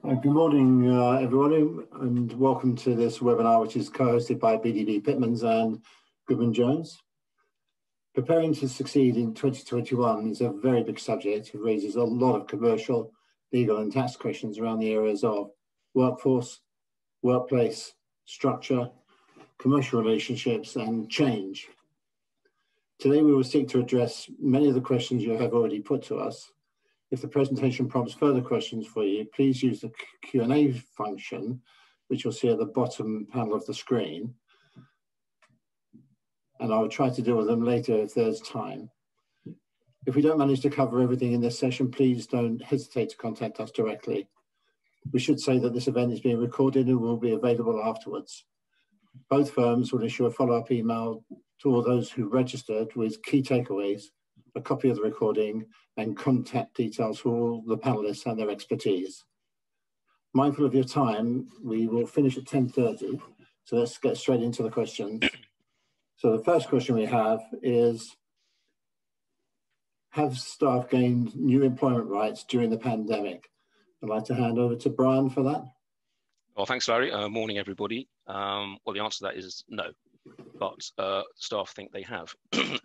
Good morning, everybody, and welcome to this webinar, which is co-hosted by BDD Pitmans and Goodman Jones. Preparing to succeed in 2021 is a very big subject. It raises a lot of commercial, legal and tax questions around the areas of workforce, workplace, structure, commercial relationships and change. Today we will seek to address many of the questions you have already put to us. If the presentation prompts further questions for you, please use the Q&A function, which you'll see at the bottom panel of the screen. And I'll try to deal with them later if there's time. If we don't manage to cover everything in this session, please don't hesitate to contact us directly. We should say that this event is being recorded and will be available afterwards. Both firms will issue a follow-up email to all those who registered with key takeaways, a copy of the recording, and contact details for all the panelists and their expertise. Mindful of your time, we will finish at 10:30, so let's get straight into the questions. So the first question we have is, have staff gained new employment rights during the pandemic? I'd like to hand over to Brian for that. Well, thanks, Larry. Morning, everybody. Well, the answer to that is no, but staff think they have.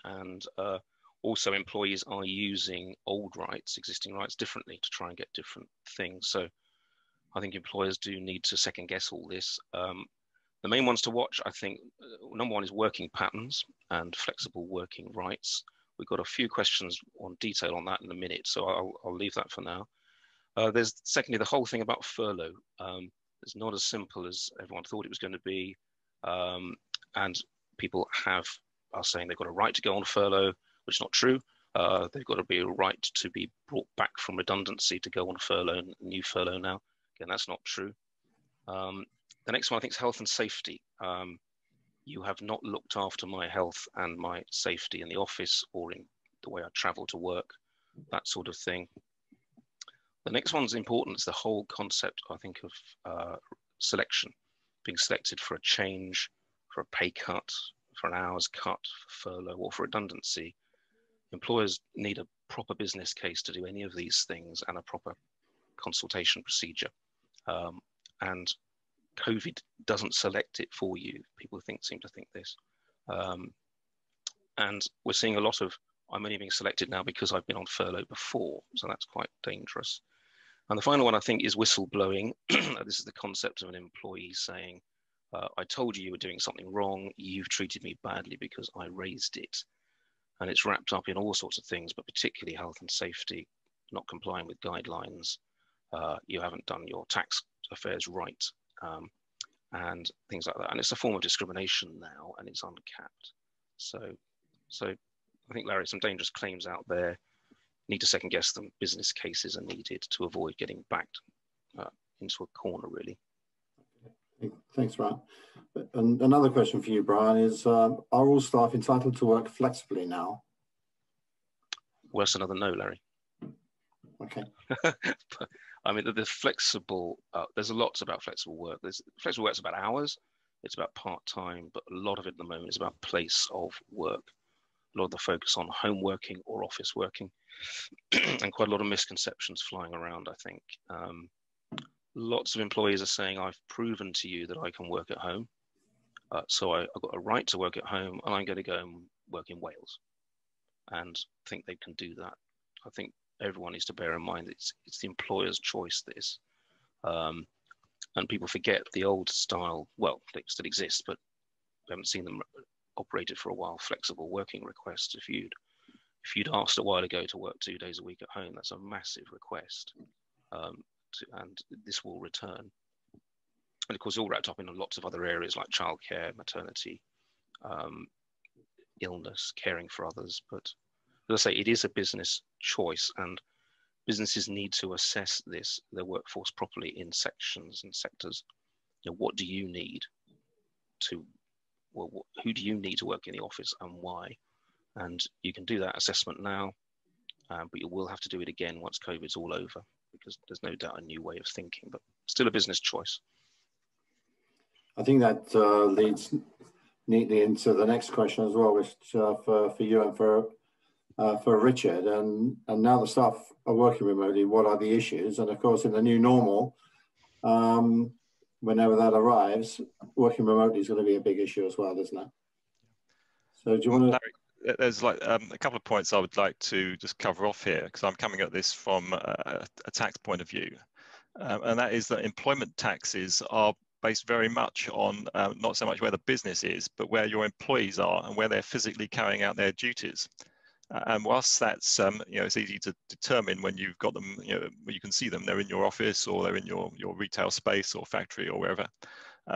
And also, employees are using old rights, existing rights, differently to try and get different things. So I think employers do need to second guess all this. The main ones to watch, I think, number one is working patterns and flexible working rights. We've got a few questions on detail on that in a minute, so I'll leave that for now. There's secondly, the whole thing about furlough. It's not as simple as everyone thought it was going to be. And people are saying they've got a right to go on furlough, which is not true. They've got to be a right to be brought back from redundancy to go on furlough, new furlough now. Again, that's not true. The next one I think is health and safety. You have not looked after my health and my safety in the office or in the way I travel to work, that sort of thing. The next one's important. It's the whole concept, I think, of selection, being selected for a change, for a pay cut, for an hour's cut, for furlough or for redundancy. Employers need a proper business case to do any of these things and a proper consultation procedure. And COVID doesn't select it for you. People seem to think this. And we're seeing a lot of, I'm only being selected now because I've been on furlough before. So that's quite dangerous. And the final one, I think, is whistleblowing. This is the concept of an employee saying, I told you you were doing something wrong. You've treated me badly because I raised it. And it's wrapped up in all sorts of things, but particularly health and safety, not complying with guidelines. You haven't done your tax affairs right, and things like that. And it's a form of discrimination now, and it's uncapped. So I think, Larry, some dangerous claims out there. Need to second guess them. Business cases are needed to avoid getting backed into a corner, really. Thanks, Brian. And another question for you, Brian, is are all staff entitled to work flexibly now? Well, that's another no, Larry. Okay. I mean, the flexible, there's a lot about flexible work. Flexible work's about hours, it's about part-time, but a lot of it at the moment is about place of work. A lot of the focus on home working or office working, and quite a lot of misconceptions flying around, I think. Lots of employees are saying, I've proven to you that I can work at home. So I've got a right to work at home, and I'm going to go and work in Wales and think they can do that. I think everyone needs to bear in mind it's the employer's choice, this. And people forget the old style, well, they still exist, but we haven't seen them operated for a while, flexible working requests. If you'd asked a while ago to work 2 days a week at home, that's a massive request. And this will return. And of course, all wrapped up in lots of other areas like childcare, maternity, illness, caring for others. But as I say, it is a business choice, and businesses need to assess their workforce properly in sections and sectors. You know, what do you need to, well, who do you need to work in the office and why? And you can do that assessment now, but you will have to do it again once COVID's all over, because there's no doubt a new way of thinking, but still a business choice. I think that leads neatly into the next question as well, which for you and for Richard. And now the staff are working remotely. What are the issues? And of course, in the new normal, whenever that arrives, working remotely is going to be a big issue as well, isn't it? So do you want to... Larry, there's like a couple of points I would like to just cover off here, because I'm coming at this from a tax point of view. And that is that employment taxes are based very much on not so much where the business is, but where your employees are and where they're physically carrying out their duties. And whilst that's, it's easy to determine when you've got them, you can see them, they're in your office or they're in your retail space or factory or wherever.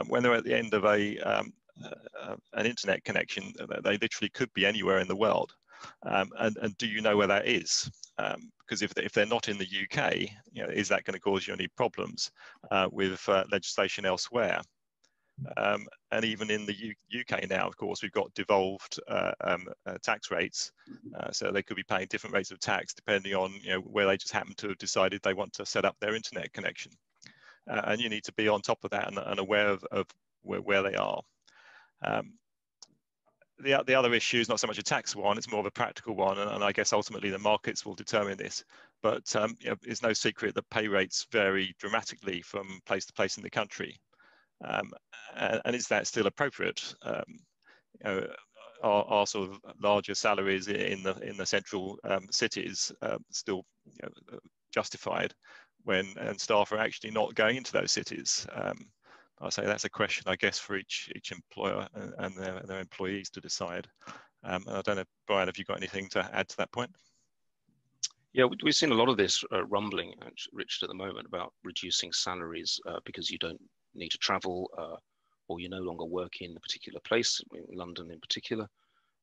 When they're at the end of an internet connection, they literally could be anywhere in the world. And do you know where that is? Because if they're not in the UK, is that going to cause you any problems with legislation elsewhere? And even in the UK now, of course, we've got devolved tax rates, so they could be paying different rates of tax depending on where they just happen to have decided they want to set up their internet connection. And you need to be on top of that and aware of where they are. The other issue is not so much a tax one, it's more of a practical one, and I guess ultimately the markets will determine this. But it's no secret that pay rates vary dramatically from place to place in the country. And is that still appropriate? Are sort of larger salaries in the central cities still justified when staff are actually not going into those cities? I say that's a question, I guess, for each employer and their employees to decide. And I don't know, Brian, have you got anything to add to that point? Yeah, we've seen a lot of this rumbling, Richard, at the moment about reducing salaries because you don't need to travel or you no longer work in a particular place, in London in particular.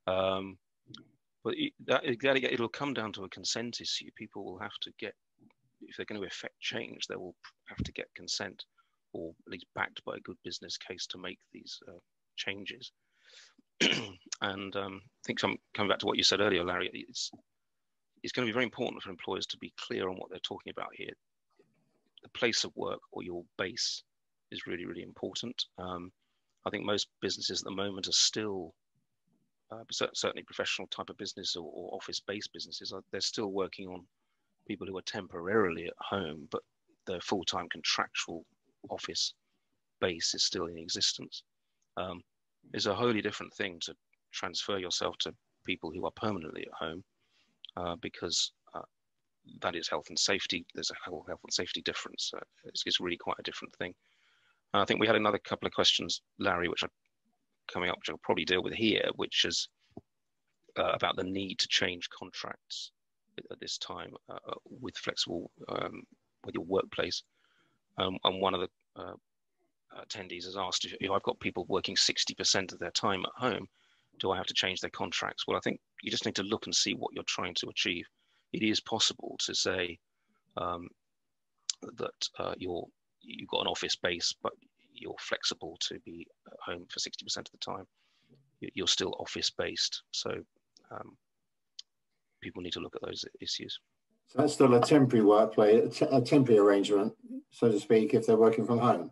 But it'll come down to a consent issue. People will have to get, if they're going to effect change, they will have to get consent, or at least backed by a good business case to make these changes. And I think coming back to what you said earlier, Larry, it's going to be very important for employers to be clear on what they're talking about here. The place of work or your base is really, really important. I think most businesses at the moment are still, certainly professional type of business or office-based businesses, they're still working on people who are temporarily at home, but their full-time contractual office base is still in existence. It's a wholly different thing to transfer yourself to people who are permanently at home because that is health and safety. There's a whole health and safety difference. It's really quite a different thing. I think we had another couple of questions, Larry, which are coming up, which I'll probably deal with here, which is about the need to change contracts at this time with flexible, with your workplace. And one of the attendees has asked, if I've got people working 60% of their time at home, do I have to change their contracts? Well, I think you just need to look and see what you're trying to achieve. It is possible to say that you've got an office base, but you're flexible to be at home for 60% of the time. You're still office based. So people need to look at those issues. So that's still a temporary workplace, a temporary arrangement, so to speak, if they're working from home.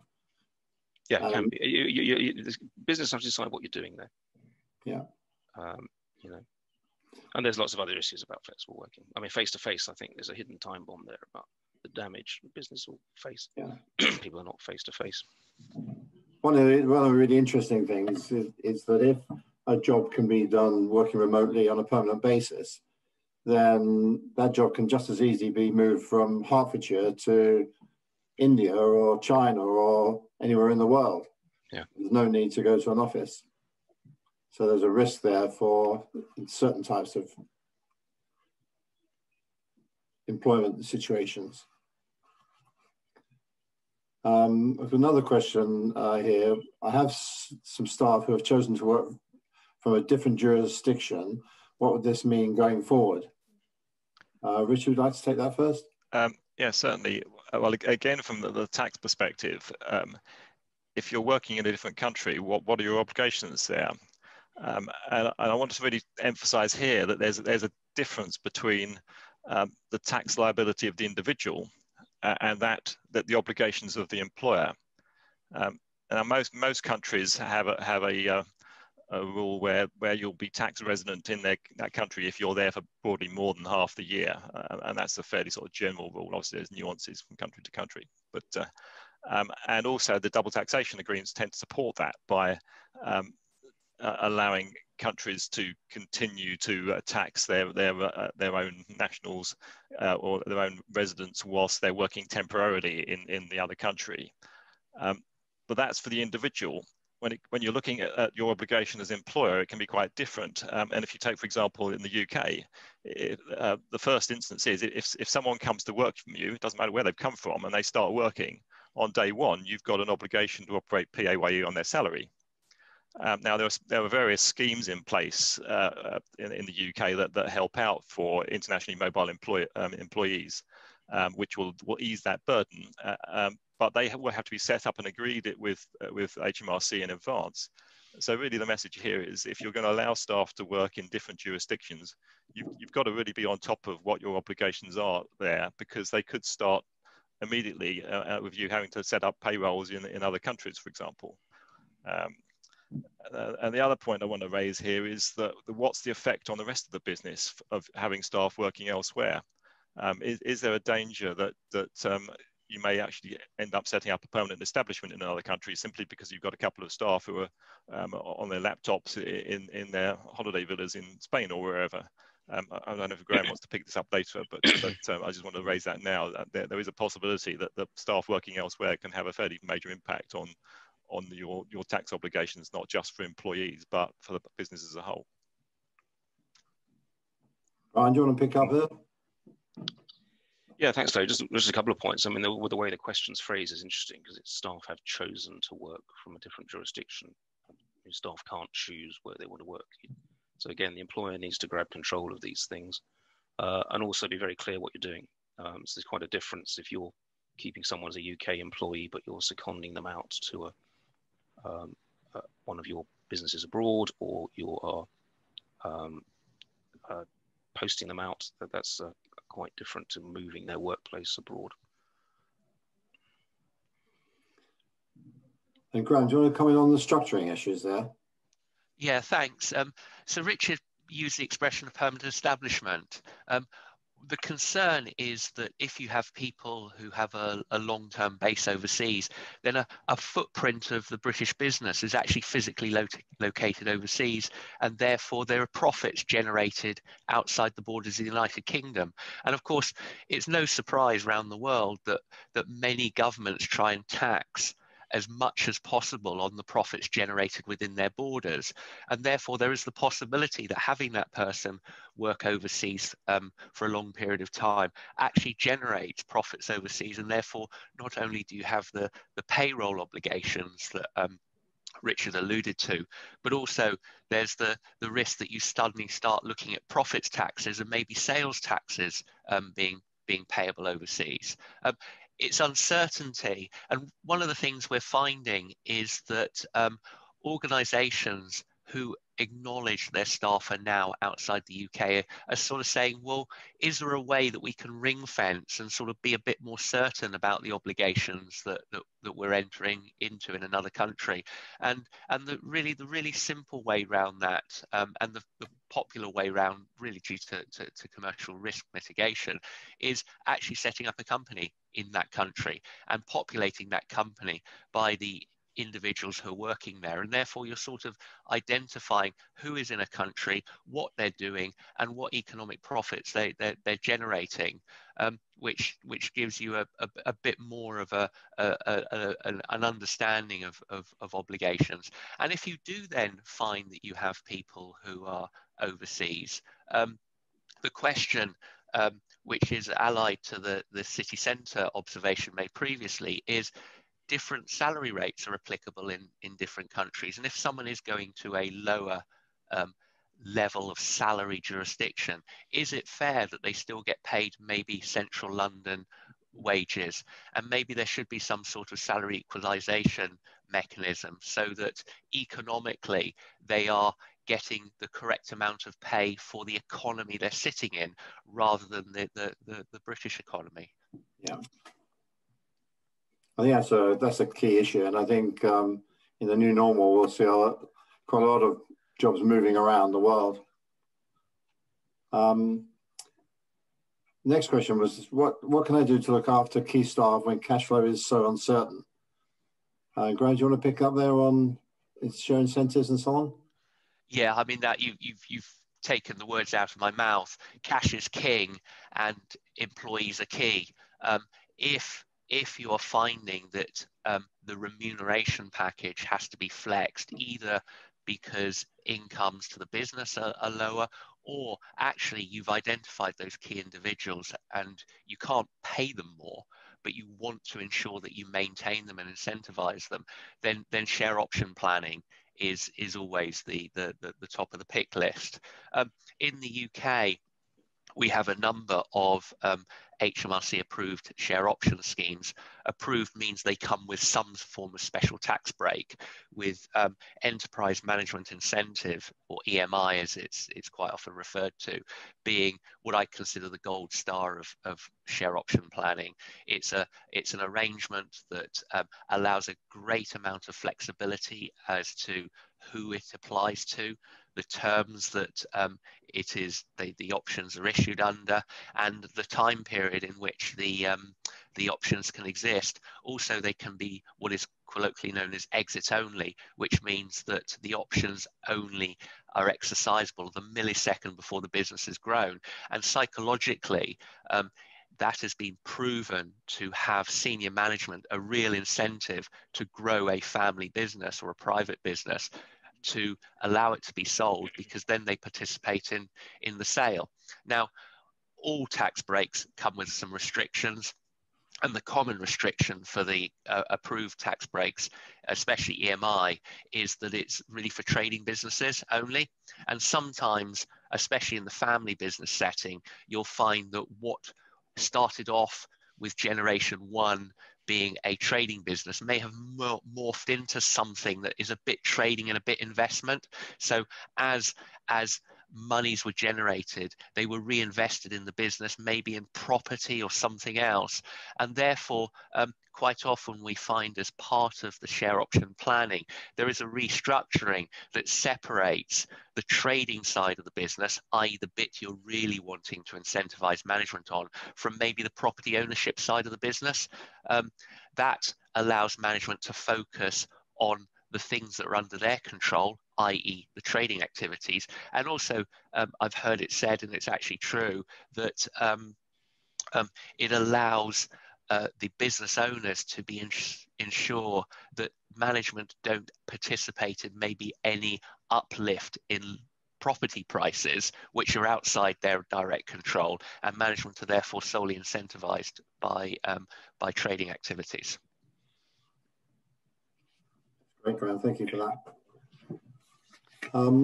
Yeah, it can be. The business has to decide what you're doing there. Yeah. And there's lots of other issues about flexible working. I mean, face-to-face, I think there's a hidden time bomb there about the damage the business will face. Yeah. People are not face-to-face. One of the really interesting things is that if a job can be done working remotely on a permanent basis, then that job can just as easily be moved from Hertfordshire to India or China or anywhere in the world. Yeah. There's no need to go to an office. So there's a risk there for certain types of employment situations. Another question here. I have some staff who have chosen to work from a different jurisdiction. What would this mean going forward? Richard, would you like to take that first? Yeah, certainly. Well, again, from the tax perspective, if you're working in a different country, what are your obligations there? And I want to really emphasize here that there's a difference between the tax liability of the individual and that the obligations of the employer. And most countries have a rule where you'll be tax resident in that country if you're there for broadly more than half the year, and that's a fairly sort of general rule. Obviously, there's nuances from country to country, but And also the double taxation agreements tend to support that by allowing countries to continue to tax their own nationals or their own residents whilst they're working temporarily in the other country. But that's for the individual. When you're looking at your obligation as employer, it can be quite different. And if you take, for example, in the UK, the first instance is if someone comes to work from you, it doesn't matter where they've come from, and they start working, on day one, you've got an obligation to operate PAYE on their salary. Now, there are various schemes in place in the UK that help out for internationally mobile employees, which will ease that burden. But they will have to be set up and agreed with HMRC in advance. So really the message here is if you're going to allow staff to work in different jurisdictions, you've got to really be on top of what your obligations are there, because they could start immediately with you having to set up payrolls in other countries, for example. And the other point I want to raise here is that what's the effect on the rest of the business of having staff working elsewhere? Is there a danger that you may actually end up setting up a permanent establishment in another country simply because you've got a couple of staff who are on their laptops in their holiday villas in Spain or wherever? I don't know if Graham wants to pick this up later, but I just want to raise that now. There is a possibility that the staff working elsewhere can have a fairly major impact on your tax obligations, not just for employees, but for the business as a whole. Ryan, do you want to pick up there? Yeah, thanks, Dave. Just a couple of points. I mean, the way the question's phrased is interesting because staff have chosen to work from a different jurisdiction. Staff can't choose where they want to work. So again, the employer needs to grab control of these things and also be very clear what you're doing. So there's quite a difference if you're keeping someone as a UK employee, but you're seconding them out to one of your businesses abroad, or you are posting them out. That's quite different to moving their workplace abroad. And Graham, do you want to comment on the structuring issues there? Yeah, thanks. So Richard used the expression of permanent establishment. The concern is that if you have people who have a long-term base overseas, then a footprint of the British business is actually physically located overseas, and therefore there are profits generated outside the borders of the United Kingdom. And of course, it's no surprise around the world that many governments try and tax as much as possible on the profits generated within their borders. And therefore there is the possibility that having that person work overseas for a long period of time actually generates profits overseas. And therefore, not only do you have the payroll obligations that Richard alluded to, but also there's the risk that you suddenly start looking at profits taxes and maybe sales taxes being payable overseas. It's uncertainty. And one of the things we're finding is that organizations who acknowledge their staff are now outside the UK are sort of saying, well, is there a way that we can ring fence and sort of be a bit more certain about the obligations that we're entering into in another country? And the really simple way around that, and the popular way around, really due to commercial risk mitigation, is actually setting up a company in that country and populating that company by the individuals who are working there. And therefore you're sort of identifying who is in a country, what they're doing, and what economic profits they're generating, which gives you a bit more of an understanding of obligations. And if you do then find that you have people who are overseas, the question which is allied to the city centre observation made previously is different salary rates are applicable in different countries. And if someone is going to a lower level of salary jurisdiction, is it fair that they still get paid maybe central London wages? And maybe there should be some sort of salary equalisation mechanism so that economically they are getting the correct amount of pay for the economy they're sitting in rather than the British economy. Yeah. I think that's a key issue, and I think in the new normal we'll see quite a lot of jobs moving around the world. Next question was, what can I do to look after key staff when cash flow is so uncertain? Graham, do you want to pick up there on share incentives and so on? Yeah, I mean that you've taken the words out of my mouth. Cash is king, and employees are key. If you are finding that the remuneration package has to be flexed, either because incomes to the business are lower, or actually you've identified those key individuals and you can't pay them more, but you want to ensure that you maintain them and incentivize them, then share option planning is always the top of the pick list. In the UK, we have a number of HMRC approved share option schemes. Approved means they come with some form of special tax break, with enterprise management incentive, or EMI as it's quite often referred to, being what I consider the gold star of share option planning. It's an arrangement that allows a great amount of flexibility as to who it applies to, the terms that the options are issued under, and the time period in which the options can exist. Also, they can be what is colloquially known as exit only, which means that the options only are exercisable the millisecond before the business has grown. And psychologically, that has been proven to have senior management a real incentive to grow a family business or a private business, to allow it to be sold, because then they participate in the sale. Now, all tax breaks come with some restrictions, and the common restriction for the approved tax breaks, especially EMI, is that it's really for trading businesses only. And sometimes, especially in the family business setting, you'll find that what started off with generation one being a trading business may have morphed into something that is a bit trading and a bit investment. So as monies were generated, they were reinvested in the business, maybe in property or something else. And therefore, quite often we find, as part of the share option planning, there is a restructuring that separates the trading side of the business, i.e. the bit you're really wanting to incentivize management on, from maybe the property ownership side of the business. That allows management to focus on the things that are under their control, i.e. the trading activities. And also, I've heard it said, and it's actually true, that it allows the business owners to ensure that management don't participate in maybe any uplift in property prices, which are outside their direct control, and management are therefore solely incentivized by trading activities. Great, Graham, thank you for that.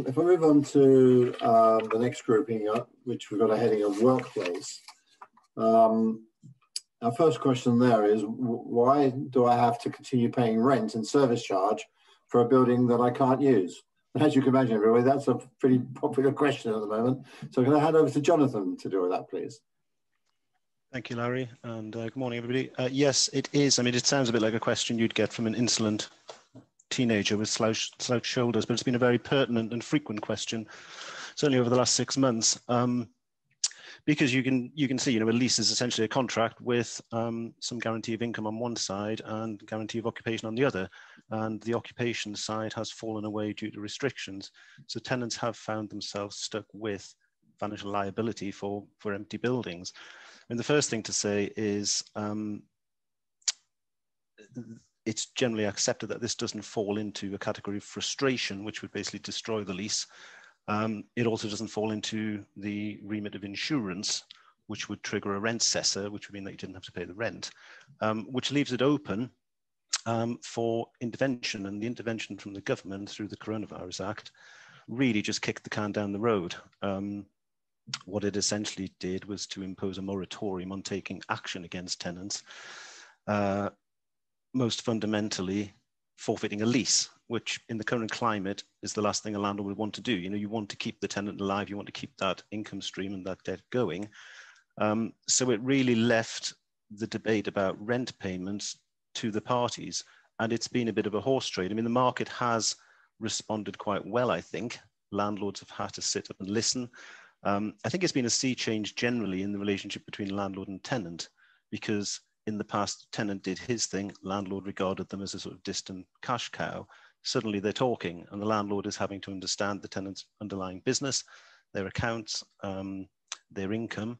If I move on to the next grouping, which we've got a heading of workplace. Our first question there is, why do I have to continue paying rent and service charge for a building that I can't use? And as you can imagine, everybody, that's a pretty popular question at the moment. So can I hand over to Jonathan to deal with that, please? Thank you, Larry, and good morning, everybody. Yes, it is. I mean, it sounds a bit like a question you'd get from an insolent teenager with slouched shoulders, but it's been a very pertinent and frequent question, certainly over the last 6 months. Because you can see, a lease is essentially a contract with some guarantee of income on one side and guarantee of occupation on the other. And the occupation side has fallen away due to restrictions. So tenants have found themselves stuck with financial liability for empty buildings. And the first thing to say is it's generally accepted that this doesn't fall into a category of frustration, which would basically destroy the lease. It also doesn't fall into the remit of insurance, which would trigger a rent cessor, which would mean that you didn't have to pay the rent, which leaves it open for intervention. And the intervention from the government through the Coronavirus Act really just kicked the can down the road. What it essentially did was to impose a moratorium on taking action against tenants, most fundamentally forfeiting a lease, which in the current climate is the last thing a landlord would want to do. You want to keep the tenant alive, you want to keep that income stream and that debt going. So it really left the debate about rent payments to the parties, and it's been a bit of a horse trade. I mean, the market has responded quite well, I think. Landlords have had to sit up and listen. I think it's been a sea change generally in the relationship between landlord and tenant, because in the past, tenant did his thing, landlord regarded them as a sort of distant cash cow. Suddenly they're talking, and the landlord is having to understand the tenant's underlying business, their accounts, their income,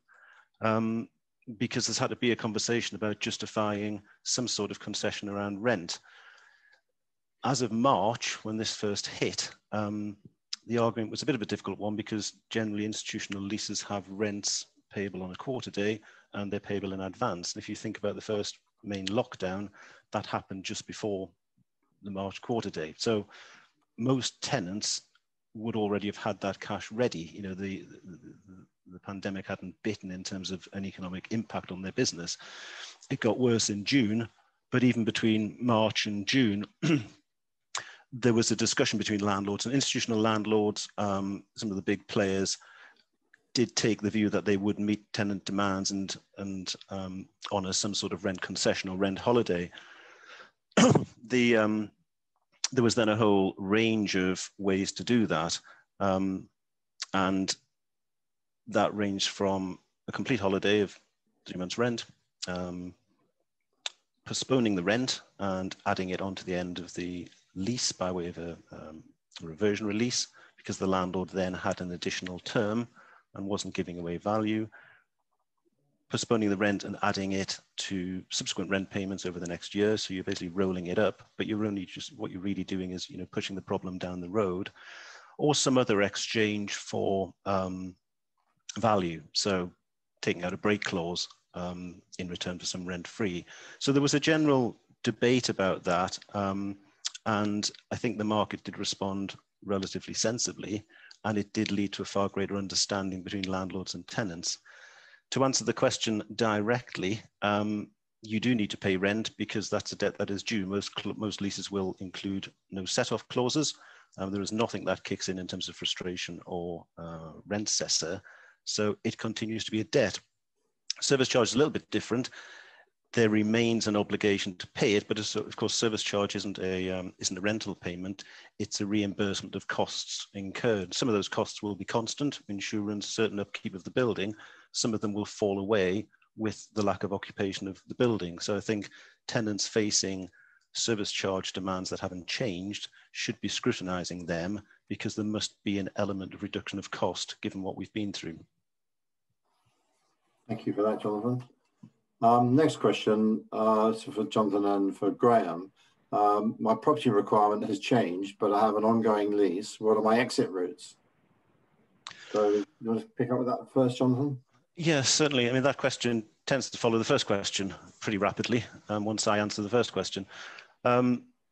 because there's had to be a conversation about justifying some sort of concession around rent. As of March, when this first hit, the argument was a bit of a difficult one, because generally institutional leases have rents payable on a quarter day and they're payable in advance. And if you think about the first main lockdown, that happened just before the March quarter day. So most tenants would already have had that cash ready. You know, the pandemic hadn't bitten in terms of an economic impact on their business. It got worse in June, but even between March and June, there was a discussion between landlords and institutional landlords. Some of the big players did take the view that they would meet tenant demands and honour some sort of rent concession or rent holiday. There was then a whole range of ways to do that, and that ranged from a complete holiday of 3 months' rent, postponing the rent and adding it onto the end of the lease by way of a reversion release, because the landlord then had an additional term and wasn't giving away value, postponing the rent and adding it to subsequent rent payments over the next year. So you're basically rolling it up, but you're only just, what you're really doing is, you know, pushing the problem down the road, or some other exchange for value. So taking out a break clause in return for some rent free. So there was a general debate about that. And I think the market did respond relatively sensibly, and it did lead to a far greater understanding between landlords and tenants. To answer the question directly, you do need to pay rent because that's a debt that is due. Most leases will include no set-off clauses. There is nothing that kicks in terms of frustration or rent cessor. So it continues to be a debt. Service charge is a little bit different. There remains an obligation to pay it, but of course, service charge isn't a rental payment. It's a reimbursement of costs incurred. Some of those costs will be constant, insurance, certain upkeep of the building. Some of them will fall away with the lack of occupation of the building. So I think tenants facing service charge demands that haven't changed should be scrutinizing them, because there must be an element of reduction of cost given what we've been through. Thank you for that, Jonathan. Next question, so for Jonathan and for Graham. My property requirement has changed, but I have an ongoing lease. What are my exit routes? So you want to pick up with that first, Jonathan? Yes, certainly. I mean, that question tends to follow the first question pretty rapidly once I answer the first question.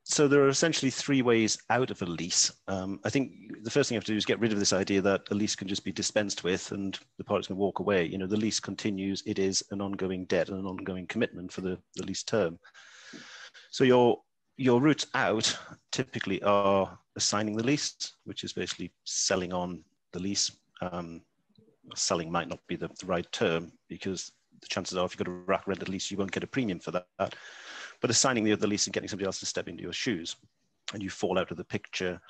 So there are essentially three ways out of a lease. I think the first thing you have to do is get rid of this idea that a lease can just be dispensed with and the parties can walk away. You know, the lease continues. It is an ongoing debt and an ongoing commitment for the lease term. So your routes out typically are assigning the lease, which is basically selling on the lease. Selling might not be the right term, because the chances are if you've got a rack rented lease, you won't get a premium for that. But assigning the other lease and getting somebody else to step into your shoes, and you fall out of the picture,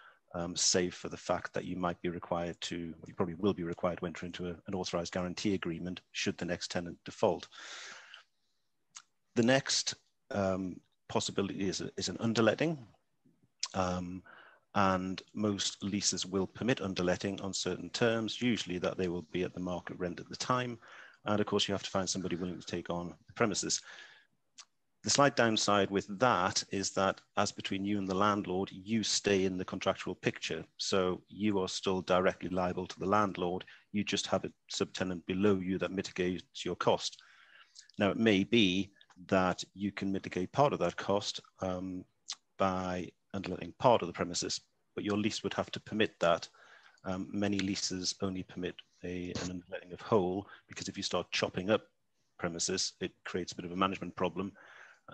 save for the fact that you might be required to, you probably will be required to enter into an authorized guarantee agreement should the next tenant default. The next possibility is an underletting. And most leases will permit underletting on certain terms, usually that they will be at the market rent at the time. And of course, you have to find somebody willing to take on the premises. The slight downside with that is that as between you and the landlord, you stay in the contractual picture. So you are still directly liable to the landlord. You just have a subtenant below you that mitigates your cost. Now, it may be that you can mitigate part of that cost by underletting part of the premises, but your lease would have to permit that. Many leases only permit an underletting of whole, because if you start chopping up premises, it creates a bit of a management problem,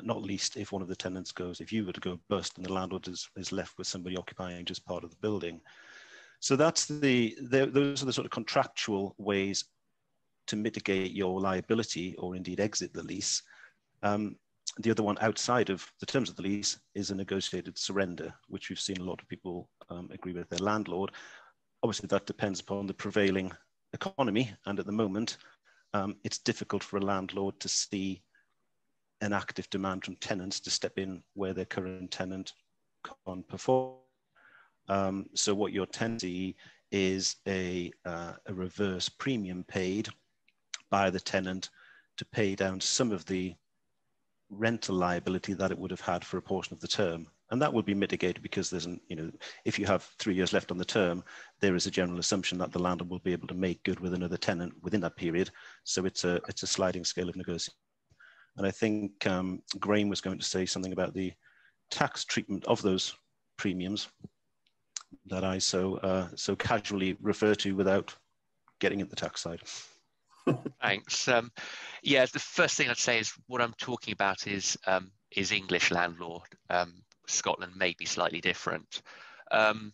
not least if one of the tenants goes, if you were to go bust and the landlord is left with somebody occupying just part of the building. So that's those are the sort of contractual ways to mitigate your liability or indeed exit the lease. The other one outside of the terms of the lease is a negotiated surrender, which we've seen a lot of people agree with their landlord. Obviously, that depends upon the prevailing economy. And at the moment, it's difficult for a landlord to see an active demand from tenants to step in where their current tenant can't perform. So what you'll tend to see is a reverse premium paid by the tenant to pay down some of the rental liability that it would have had for a portion of the term. And that will be mitigated because there's if you have 3 years left on the term, there is a general assumption that the landlord will be able to make good with another tenant within that period. So it's a sliding scale of negotiation. And I think Graham was going to say something about the tax treatment of those premiums that I so casually refer to without getting at the tax side. Thanks. Yeah, the first thing I'd say is what I'm talking about is English landlord. Scotland may be slightly different. The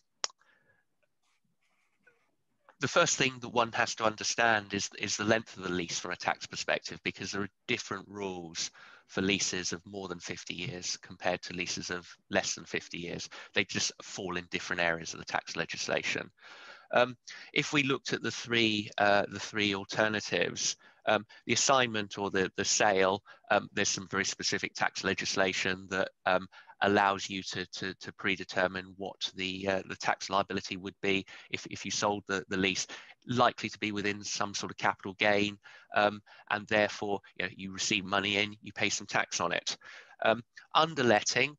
first thing that one has to understand is the length of the lease from a tax perspective, because there are different rules for leases of more than 50 years compared to leases of less than 50 years. They just fall in different areas of the tax legislation. If we looked at the three alternatives, the assignment or the sale, there's some very specific tax legislation that allows you to predetermine what the tax liability would be if you sold the lease, likely to be within some sort of capital gain, and therefore you receive money in, you pay some tax on it. Underletting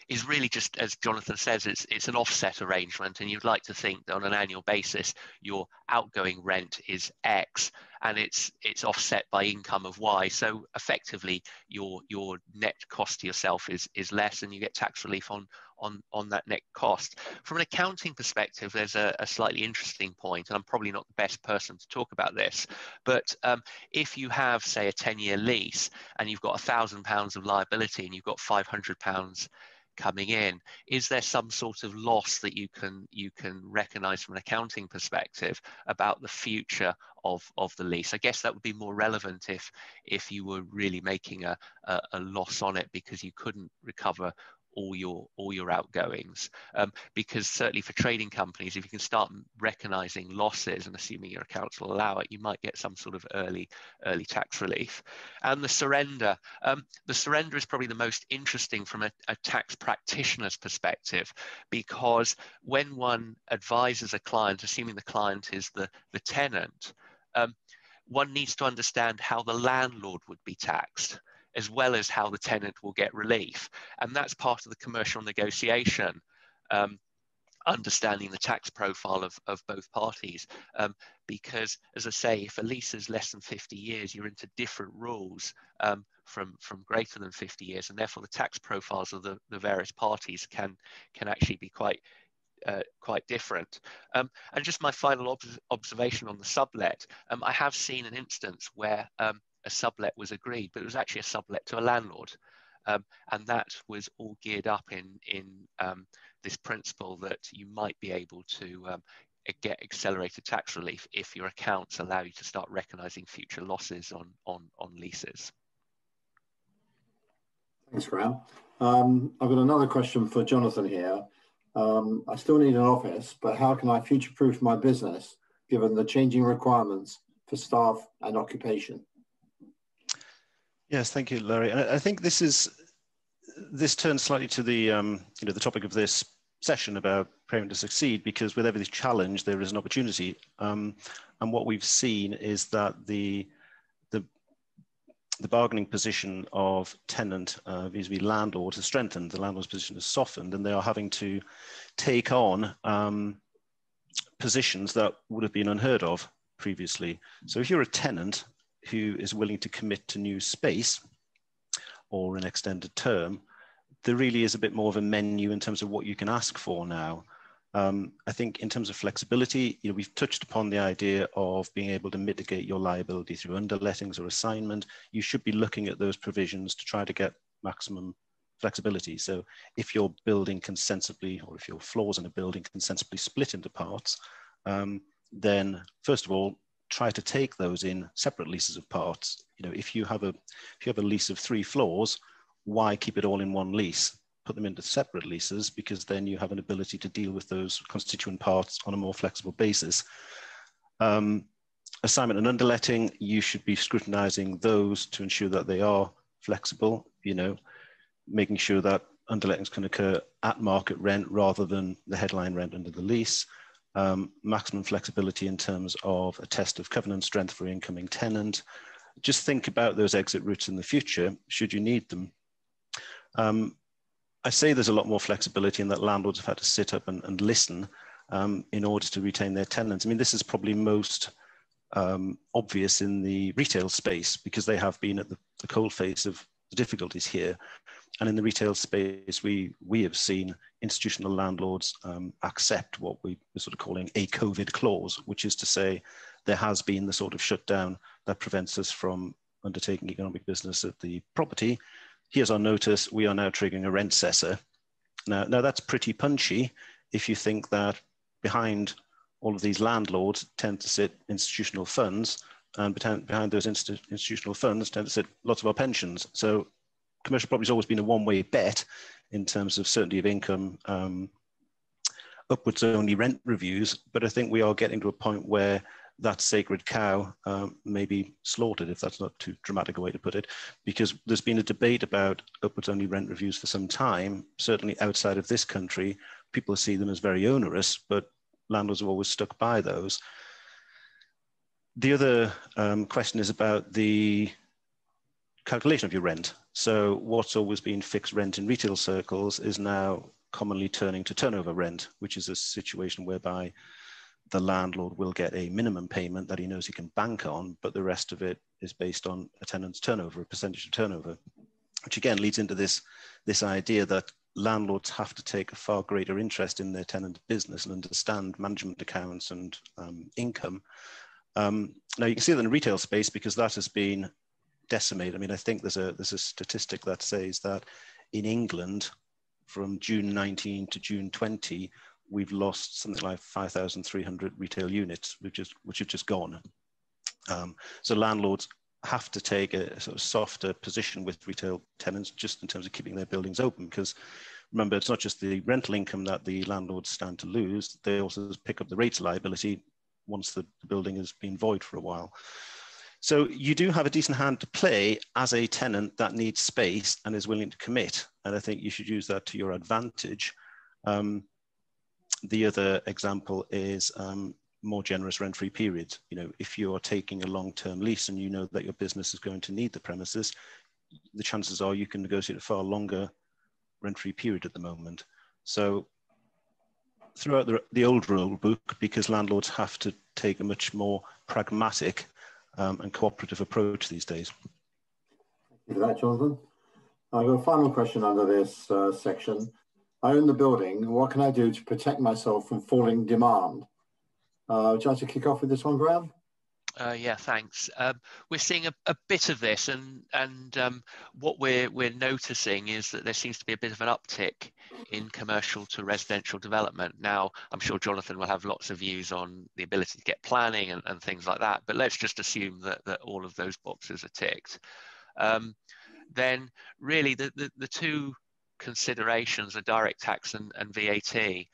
is really just, as Jonathan says, it's an offset arrangement, and you'd like to think that on an annual basis your outgoing rent is X and it's offset by income of Y, so effectively your net cost to yourself is less, and you get tax relief on that net cost. From an accounting perspective, there's a slightly interesting point, and I'm probably not the best person to talk about this, but if you have, say, a 10-year lease and you've got £1,000 of liability and you've got £500 coming in, is there some sort of loss that you can recognize from an accounting perspective about the future of the lease? I guess that would be more relevant if you were really making a loss on it because you couldn't recover all your outgoings, because certainly for trading companies, if you can start recognizing losses, and assuming your accounts will allow it, you might get some sort of early tax relief. And the surrender is probably the most interesting from a tax practitioner's perspective, because when one advises a client, assuming the client is the tenant, one needs to understand how the landlord would be taxed, as well as how the tenant will get relief. And that's part of the commercial negotiation, understanding the tax profile of both parties. Because, as I say, if a lease is less than 50 years, you're into different rules from greater than 50 years, and therefore the tax profiles of the various parties can actually be quite different. And just my final observation on the sublet, I have seen an instance where a sublet was agreed, but it was actually a sublet to a landlord. And that was all geared up in this principle that you might be able to get accelerated tax relief if your accounts allow you to start recognizing future losses on leases. Thanks, Graham. I've got another question for Jonathan here. I still need an office, but how can I future-proof my business given the changing requirements for staff and occupation? Yes, thank you, Larry. And I think this turns slightly to the the topic of this session about preparing to succeed, because with every challenge there is an opportunity. And what we've seen is that the bargaining position of tenant vis-a-vis landlord has strengthened. The landlord's position has softened, and they are having to take on positions that would have been unheard of previously. So if you're a tenant who is willing to commit to new space or an extended term, there really is a bit more of a menu in terms of what you can ask for now. I think in terms of flexibility, we've touched upon the idea of being able to mitigate your liability through underlettings or assignment. You should be looking at those provisions to try to get maximum flexibility. So if your building can sensibly, or if your floors in a building can sensibly split into parts, then first of all, try to take those in separate leases of parts. If you have a lease of 3 floors, why keep it all in one lease? Put them into separate leases, because then you have an ability to deal with those constituent parts on a more flexible basis. Assignment and underletting, you should be scrutinizing those to ensure that they are flexible, making sure that underlettings can occur at market rent rather than the headline rent under the lease. Maximum flexibility in terms of a test of covenant strength for incoming tenant. Just think about those exit routes in the future, should you need them. I say there's a lot more flexibility in that landlords have had to sit up and listen in order to retain their tenants. I mean, this is probably most obvious in the retail space because they have been at the coalface of the difficulties here. And in the retail space, we have seen institutional landlords accept what we were sort of calling a COVID clause, which is to say there has been the sort of shutdown that prevents us from undertaking economic business at the property. Here's our notice. We are now triggering a rent cessor. Now that's pretty punchy if you think that behind all of these landlords tend to sit institutional funds, and behind those institutional funds tend to sit lots of our pensions. So commercial property has always been a one-way bet in terms of certainty of income, upwards only rent reviews, but I think we are getting to a point where that sacred cow may be slaughtered, if that's not too dramatic a way to put it, because there's been a debate about upwards only rent reviews for some time. Certainly outside of this country, people see them as very onerous, but landlords have always stuck by those. The other question is about the calculation of your rent. So what's always been fixed rent in retail circles is now commonly turning to turnover rent, which is a situation whereby the landlord will get a minimum payment that he knows he can bank on, but the rest of it is based on a tenant's turnover, a percentage of turnover, which again leads into this idea that landlords have to take a far greater interest in their tenant business and understand management accounts and income. Now you can see that in the retail space because that has been decimated. I mean, I think there's a statistic that says that in England from June 19 to June 20, we've lost something like 5,300 retail units, which have just gone. So landlords have to take a sort of softer position with retail tenants just in terms of keeping their buildings open, because remember, it's not just the rental income that the landlords stand to lose, they also pick up the rates liability once the building has been void for a while. So you do have a decent hand to play as a tenant that needs space and is willing to commit. And I think you should use that to your advantage. The other example is more generous rent-free periods. If you are taking a long-term lease and you know that your business is going to need the premises, the chances are you can negotiate a far longer rent-free period at the moment. So throughout the old rule book, because landlords have to take a much more pragmatic and cooperative approach these days. Thank you for that, Jonathan. I've got a final question under this section. I own the building. What can I do to protect myself from falling demand? Would you like to kick off with this one, Graham? Yeah, thanks. We're seeing a bit of this, and what we're noticing is that there seems to be a bit of an uptick in commercial to residential development. Now, I'm sure Jonathan will have lots of views on the ability to get planning and things like that, but let's just assume that all of those boxes are ticked. Then really the two considerations are direct tax and VAT.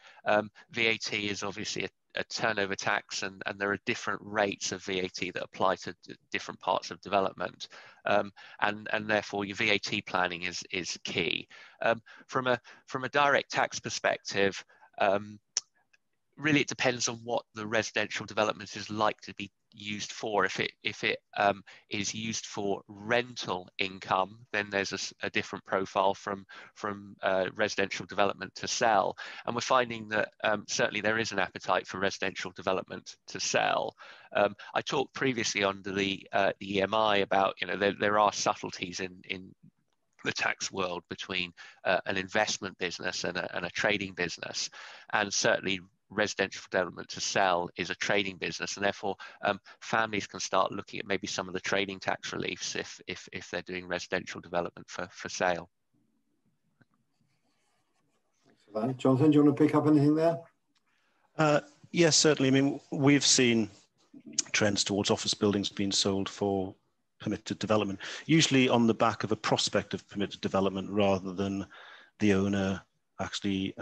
VAT is obviously a turnover tax, and there are different rates of VAT that apply to different parts of development, and therefore your VAT planning is key. From a direct tax perspective, really it depends on what the residential development is like to be used for. If it is used for rental income, then there's a different profile from residential development to sell, and we're finding that certainly there is an appetite for residential development to sell. I talked previously under the EMI about there are subtleties in the tax world between an investment business and a trading business, and certainly residential development to sell is a trading business, and therefore families can start looking at maybe some of the trading tax reliefs if they're doing residential development for sale. Thanks for that. Jonathan, do you want to pick up anything there? Yes, certainly. I mean, we've seen trends towards office buildings being sold for permitted development, usually on the back of a prospect of permitted development rather than the owner actually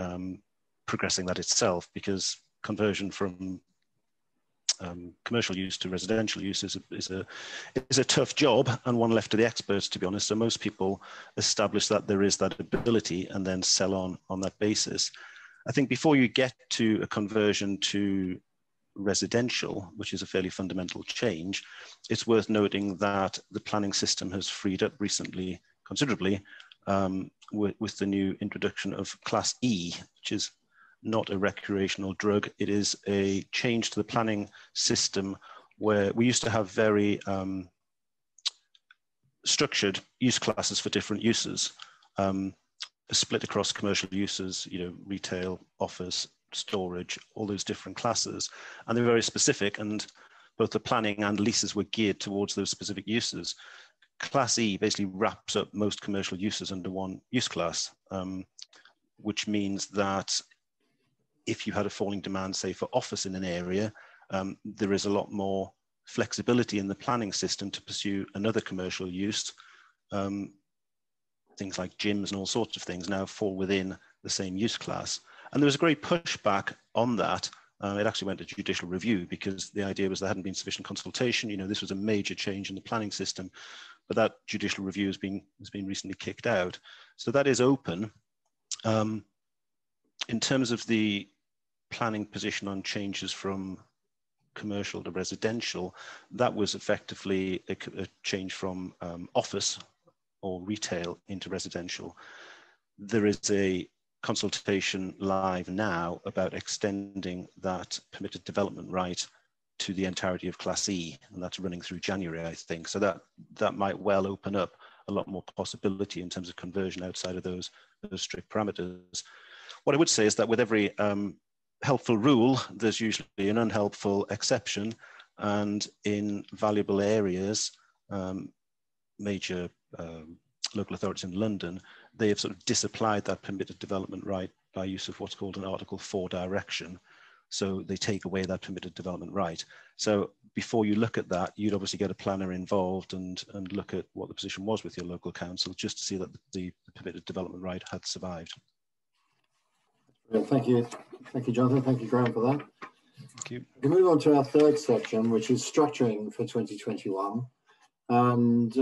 progressing that itself, because conversion from commercial use to residential use is a tough job, and one left to the experts, to be honest. So most people establish that there is that ability and then sell on that basis. I think before you get to a conversion to residential, which is a fairly fundamental change, it's worth noting that the planning system has freed up recently considerably with the new introduction of Class E, which is not a recreational drug. It is a change to the planning system where we used to have very structured use classes for different uses, split across commercial uses, retail, office, storage, all those different classes. And they were very specific, and both the planning and leases were geared towards those specific uses. Class E basically wraps up most commercial uses under one use class, which means that if you had a falling demand, say, for office in an area, there is a lot more flexibility in the planning system to pursue another commercial use. Things like gyms and all sorts of things now fall within the same use class. And there was a great pushback on that. It actually went to judicial review because the idea was there hadn't been sufficient consultation. This was a major change in the planning system, but that judicial review has been recently kicked out. So that is open. In terms of the planning position on changes from commercial to residential, that was effectively a change from office or retail into residential. There is a consultation live now about extending that permitted development right to the entirety of Class E, and that's running through January, I think. So that might well open up a lot more possibility in terms of conversion outside of those strict parameters. What I would say is that with every helpful rule, there's usually an unhelpful exception, and in valuable areas, major local authorities in London, they have sort of disapplied that permitted development right by use of what's called an Article 4 direction. So they take away that permitted development right. So before you look at that, you'd obviously get a planner involved and look at what the position was with your local council, just to see that the permitted development right had survived. Thank you, Jonathan. Thank you, Graham, for that. Thank you. We can move on to our third section, which is structuring for 2021. And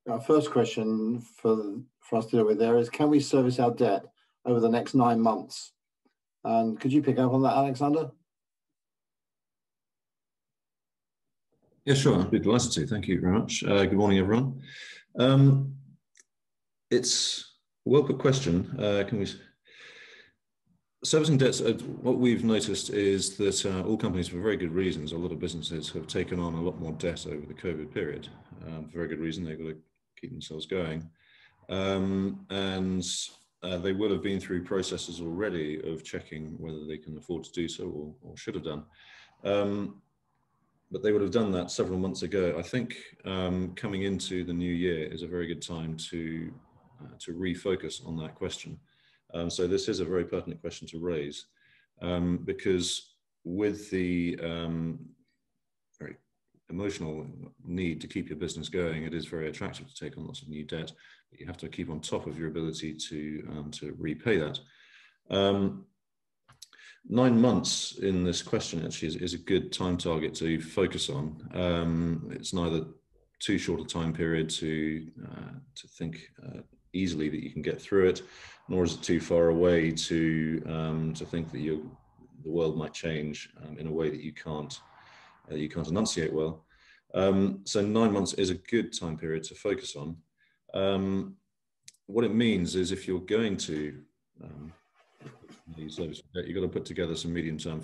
our first question for us to deal with there is, can we service our debt over the next 9 months? And could you pick up on that, Alexander? Yeah, sure. I'd be delighted to. Thank you very much. Good morning, everyone. It's a well-put question. Can we... Servicing debts, what we've noticed is that all companies, for very good reasons, a lot of businesses have taken on a lot more debt over the COVID period. For very good reason, they've got to keep themselves going. They will have been through processes already of checking whether they can afford to do so or should have done. But they would have done that several months ago. I think coming into the new year is a very good time to refocus on that question. So this is a very pertinent question to raise, because with the very emotional need to keep your business going, it is very attractive to take on lots of new debt, but you have to keep on top of your ability to repay that. 9 months in this question actually is a good time target to focus on. It's neither too short a time period to think easily that you can get through it, nor is it too far away to think that the world might change in a way that you can't enunciate well. So 9 months is a good time period to focus on. What it means is if you're going to service debt, you've got to put together some medium-term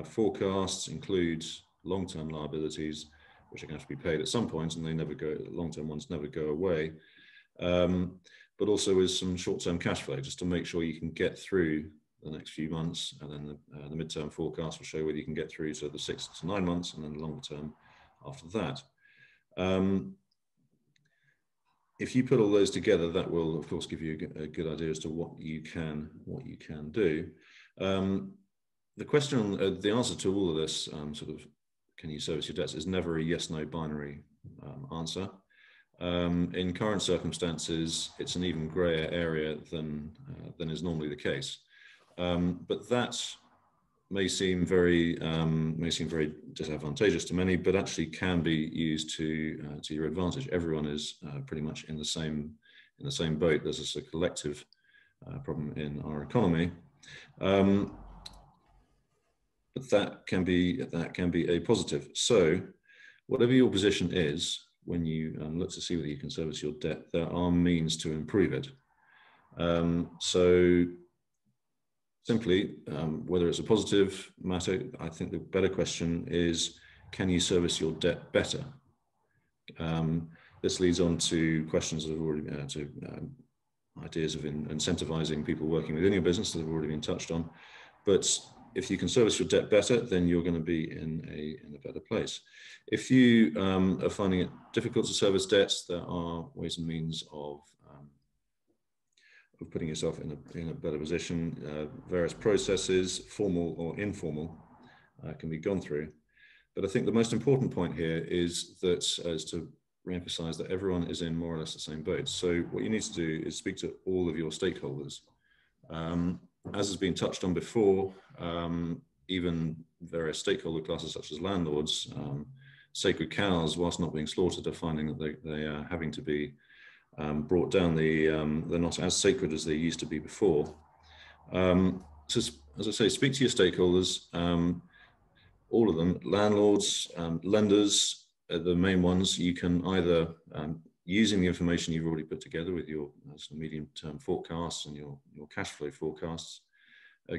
forecasts, include long-term liabilities, which are going to have to be paid at some point, and they never go. Long-term ones never go away. But also with some short-term cash flow, just to make sure you can get through the next few months, and then the mid-term forecast will show whether you can get through to the 6 to 9 months, and then the longer term after that. If you put all those together, that will, of course, give you a good idea as to what you can do. The question, the answer to all of this, sort of, can you service your debts, is never a yes/no binary answer. In current circumstances, it's an even grayer area than is normally the case. But that may seem very disadvantageous to many, but actually can be used to your advantage. Everyone is pretty much in the same boat. There's a collective problem in our economy, but that can be a positive. So, whatever your position is, when you look to see whether you can service your debt, there are means to improve it. So simply, whether it's a positive matter, I think the better question is, can you service your debt better? This leads on to questions that have already, ideas of incentivizing people working within your business that have already been touched on. But if you can service your debt better, then you're going to be in a better place. If you are finding it difficult to service debts, there are ways and means of putting yourself in a better position. Various processes, formal or informal, can be gone through. But I think the most important point here is to re-emphasize that everyone is in more or less the same boat. So what you need to do is speak to all of your stakeholders. As has been touched on before, even various stakeholder classes such as landlords, sacred cows, whilst not being slaughtered, are finding that they are having to be brought down. They're not as sacred as they used to be before. So as I say, speak to your stakeholders, all of them, landlords, lenders, the main ones. You can either, using the information you've already put together with your medium-term forecasts and your cash flow forecasts,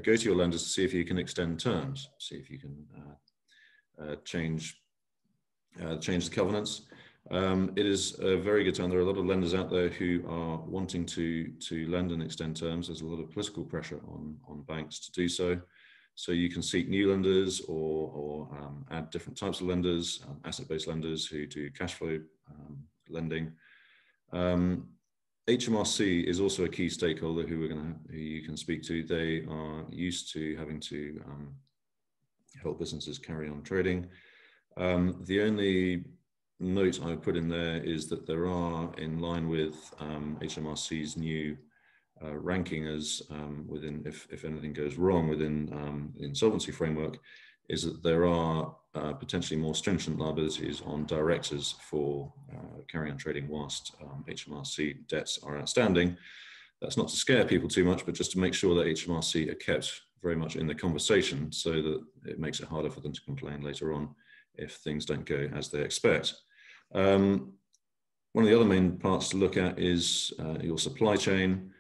go to your lenders to see if you can extend terms, see if you can change the covenants. It is a very good time. There are a lot of lenders out there who are wanting to lend and extend terms. There's a lot of political pressure on banks to do so. So you can seek new lenders or add different types of lenders, asset-based lenders who do cash flow lending. HMRC is also a key stakeholder who you can speak to. They are used to having to help businesses carry on trading. The only note I would put in there is that there are, in line with HMRC's new ranking as within, if anything goes wrong within the insolvency framework, is that there are potentially more stringent liabilities on directors for carrying on trading whilst HMRC debts are outstanding. That's not to scare people too much, but just to make sure that HMRC are kept very much in the conversation so that it makes it harder for them to complain later on if things don't go as they expect. One of the other main parts to look at is your supply chain.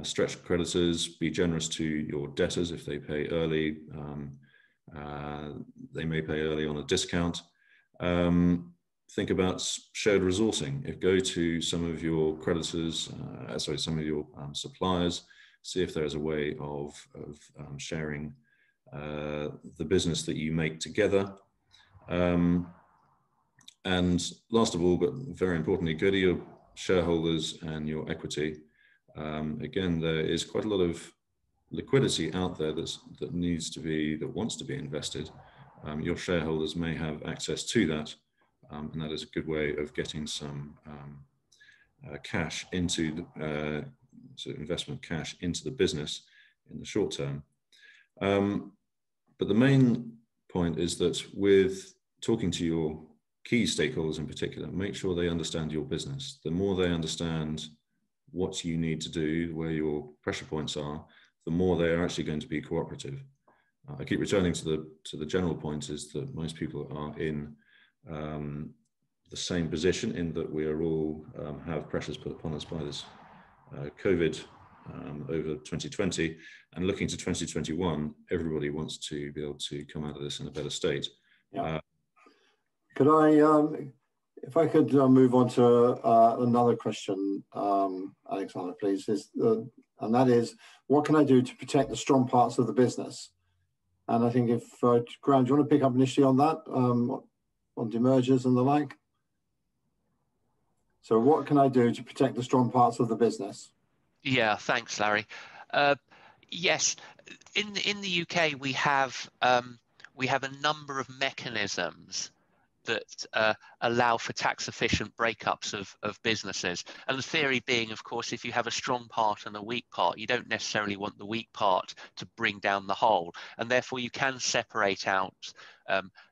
Stretch creditors, be generous to your debtors if they pay early. They may pay early on a discount. Think about shared resourcing. Go to some of your creditors, some of your suppliers, see if there's a way of sharing the business that you make together. And last of all, but very importantly, go to your shareholders and your equity. Again, there is quite a lot of liquidity out there that wants to be invested. Your shareholders may have access to that, and that is a good way of getting some cash into investment cash into the business in the short term. But the main point is that with talking to your key stakeholders in particular, make sure they understand your business. The more they understand what you need to do, where your pressure points are, the more they are actually going to be cooperative. I keep returning to the general point is that most people are in the same position in that we are all have pressures put upon us by this COVID over 2020, and looking to 2021, everybody wants to be able to come out of this in a better state. Yeah. Could I, if I could move on to another question, Alexander, please, and that is, what can I do to protect the strong parts of the business? And I think if, Graham, do you want to pick up initially on that, on demergers and the like? So what can I do to protect the strong parts of the business? Yeah, thanks, Larry. Yes, in the UK we have a number of mechanisms that allow for tax efficient breakups of businesses. And the theory being, of course, if you have a strong part and a weak part, you don't necessarily want the weak part to bring down the whole, and therefore you can separate out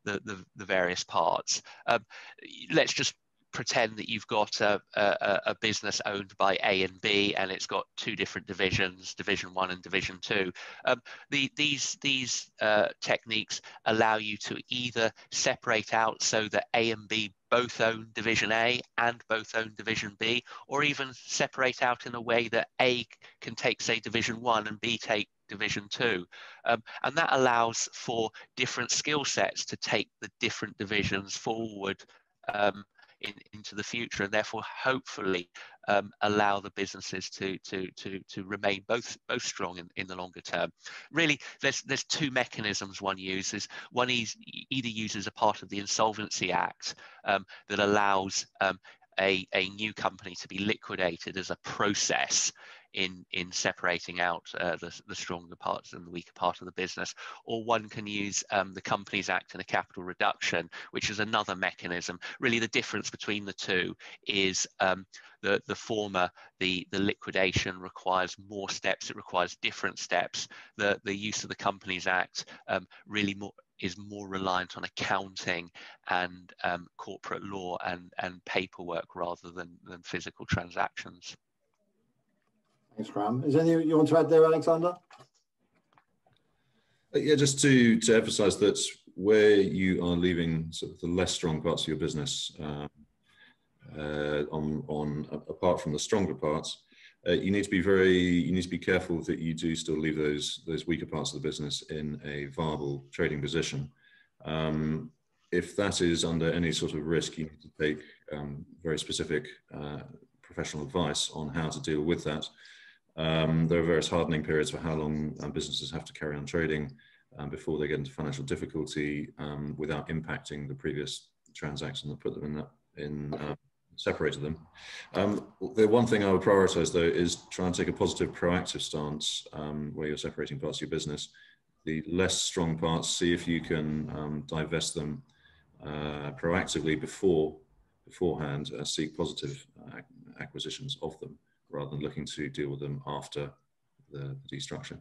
the various parts. Let's just pretend that you've got a business owned by A and B, and it's got two different divisions, Division 1 and Division 2. These techniques allow you to either separate out so that A and B both own Division A and both own Division B, or even separate out in a way that A can take, say, Division 1 and B take Division 2. And that allows for different skill sets to take the different divisions forward into the future, and therefore hopefully allow the businesses to remain both strong in the longer term. Really, there's two mechanisms one uses. One is either uses a part of the Insolvency Act that allows a new company to be liquidated as a process in separating out the stronger parts and the weaker part of the business, or one can use the Companies Act and a capital reduction, which is another mechanism. Really, the difference between the two is the former, the liquidation requires more steps, it requires different steps. The use of the Companies Act really is more reliant on accounting and corporate law and paperwork rather than physical transactions. Thanks, Graham. Is there anything you want to add there, Alexander? Yeah, just to emphasise that where you are leaving sort of the less strong parts of your business apart from the stronger parts, you need to be careful that you do still leave those weaker parts of the business in a viable trading position. If that is under any sort of risk, you need to take very specific professional advice on how to deal with that. There are various hardening periods for how long businesses have to carry on trading before they get into financial difficulty without impacting the previous transaction that put them separated them. The one thing I would prioritise though is try and take a positive, proactive stance where you're separating parts of your business. The less strong parts, see if you can divest them proactively beforehand, seek positive acquisitions of them, rather than looking to deal with them after the destruction.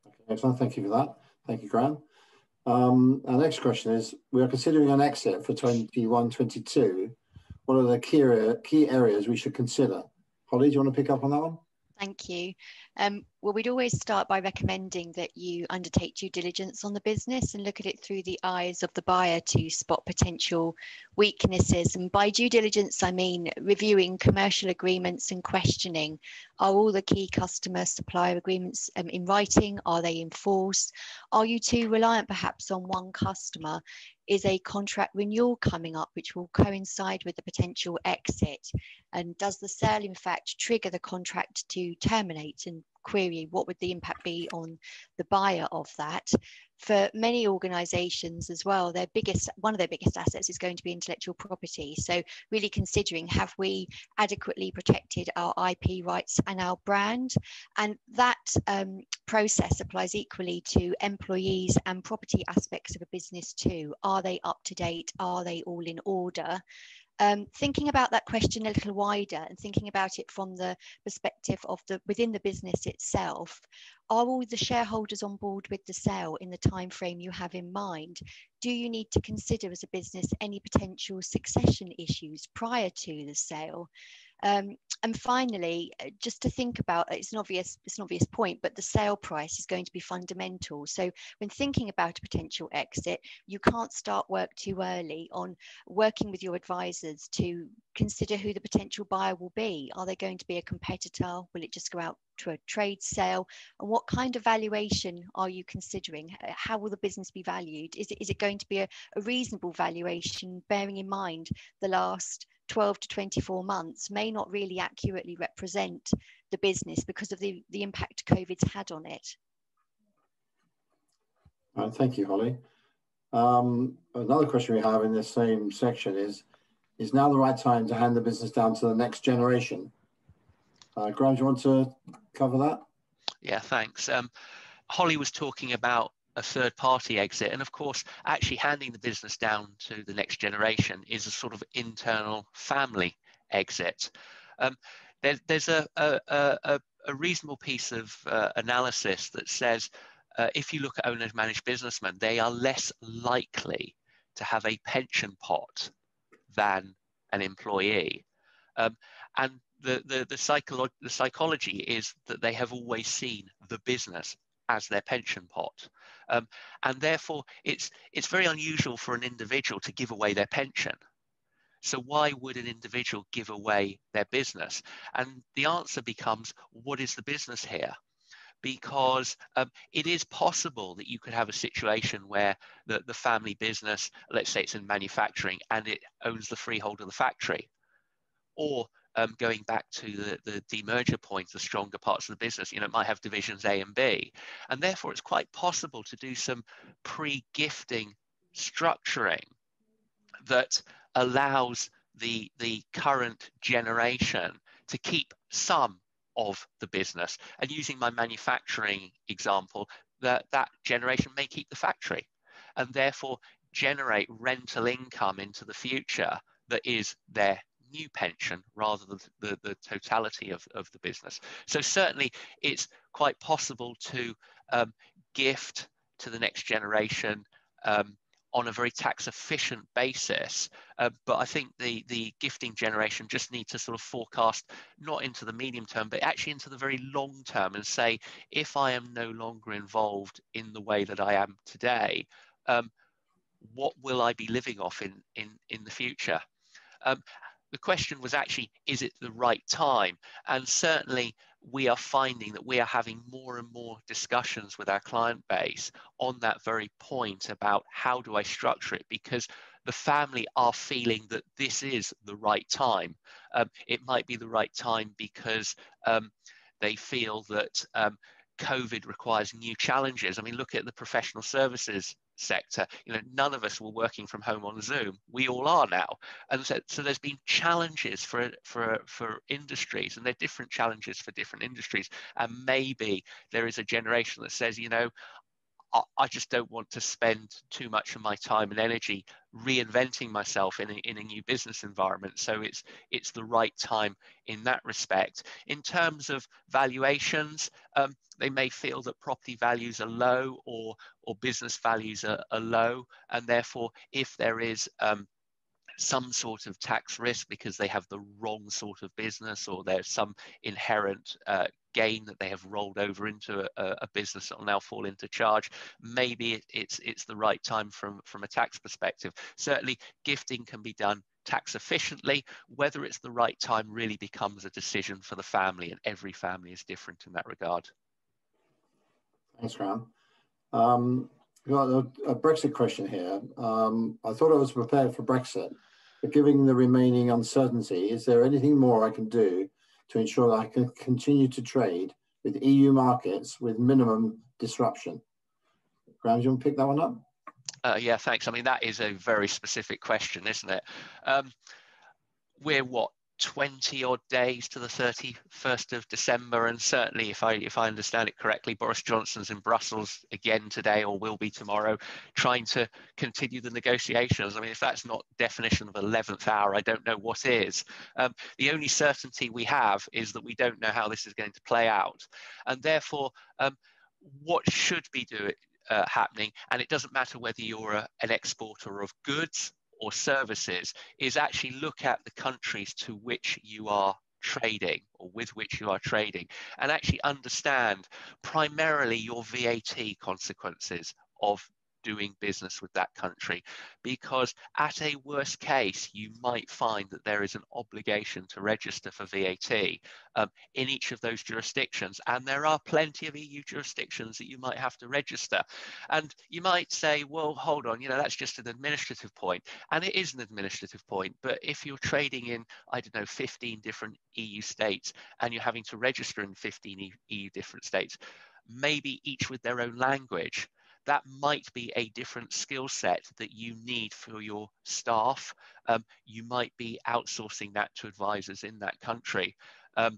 Okay, excellent. Thank you for that. Thank you, Graham. Our next question is, we are considering an exit for 21-22. What are the key areas we should consider? Holly, do you want to pick up on that one? Thank you. Well, we'd always start by recommending that you undertake due diligence on the business and look at it through the eyes of the buyer to spot potential weaknesses. And by due diligence, I mean reviewing commercial agreements and questioning, are all the key customer supplier agreements in writing? Are they enforced? Are you too reliant perhaps on one customer? Is a contract renewal coming up which will coincide with the potential exit? And does the sale in fact trigger the contract to terminate? And query, what would the impact be on the buyer of that? For many organisations as well, one of their biggest assets is going to be intellectual property. So really considering, have we adequately protected our IP rights and our brand? And that process applies equally to employees and property aspects of a business too. Are they up to date? Are they all in order? Thinking about that question a little wider and thinking about it from the perspective of within the business itself, are all the shareholders on board with the sale in the time frame you have in mind? Do you need to consider as a business any potential succession issues prior to the sale? And finally, just to think about, it's an obvious point, but the sale price is going to be fundamental. So when thinking about a potential exit, you can't start work too early on working with your advisors to consider who the potential buyer will be. Are they going to be a competitor? Will it just go out to a trade sale? And what kind of valuation are you considering? How will the business be valued? Is it going to be a reasonable valuation, bearing in mind the last 12 to 24 months may not really accurately represent the business because of the impact COVID's had on it? Thank you, Holly. Another question we have in this same section is now the right time to hand the business down to the next generation? Graham, do you want to cover that? Yeah, thanks. Holly was talking about third-party exit. And of course, actually handing the business down to the next generation is a sort of internal family exit. There's a reasonable piece of analysis that says if you look at owners managed businessmen, they are less likely to have a pension pot than an employee. And the psychology is that they have always seen the business as their pension pot. And therefore, it's very unusual for an individual to give away their pension. So why would an individual give away their business? And the answer becomes, what is the business here? Because it is possible that you could have a situation where the family business, let's say it's in manufacturing, and it owns the freehold of the factory. Or going back to the demerger point, the stronger parts of the business, it might have divisions A and B. And therefore, it's quite possible to do some pre-gifting structuring that allows the current generation to keep some of the business. And using my manufacturing example, that generation may keep the factory and therefore generate rental income into the future that is their new pension rather than the totality of the business. So certainly it's quite possible to gift to the next generation on a very tax efficient basis. But I think the gifting generation just need to sort of forecast not into the medium term, but actually into the very long term and say, if I am no longer involved in the way that I am today, what will I be living off in the future? The question was actually, is it the right time? And certainly we are finding that we are having more and more discussions with our client base on that very point about how do I structure it, because the family are feeling that this is the right time. It might be the right time because they feel that COVID requires new challenges. I mean, look at the professional services sector. None of us were working from home on Zoom. We all are now. And so there's been challenges for industries, and they're different challenges for different industries. And maybe there is a generation that says, I just don't want to spend too much of my time and energy reinventing myself in a new business environment. So it's the right time in that respect. In terms of valuations, they may feel that property values are low or business values are low, and therefore if there is some sort of tax risk because they have the wrong sort of business, or there's some inherent gain that they have rolled over into a business that will now fall into charge, maybe it's the right time from a tax perspective. Certainly gifting can be done tax efficiently. Whether it's the right time really becomes a decision for the family, and every family is different in that regard. Thanks, Graham. Got a Brexit question here. I thought I was prepared for Brexit, but given the remaining uncertainty, is there anything more I can do to ensure that I can continue to trade with EU markets with minimum disruption? Graham, do you want to pick that one up? Yeah, thanks. I mean, that is a very specific question, isn't it? We're 20 odd days to the 31st of December, and certainly if I understand it correctly, Boris Johnson's in Brussels again today, or will be tomorrow, trying to continue the negotiations. I mean, if that's not definition of 11th hour, I don't know what is. The only certainty we have is that we don't know how this is going to play out, and therefore what should be happening, and it doesn't matter whether you're an exporter of goods or services, is actually look at the countries to which you are trading or with which you are trading, and actually understand primarily your VAT consequences of doing business with that country, because at a worst case you might find that there is an obligation to register for VAT in each of those jurisdictions, and there are plenty of EU jurisdictions that you might have to register. And you might say, well, hold on, that's just an administrative point, and it is an administrative point, but if you're trading in, I don't know, 15 different EU states and you're having to register in 15 EU different states, maybe each with their own language, that might be a different skill set that you need for your staff. You might be outsourcing that to advisors in that country. And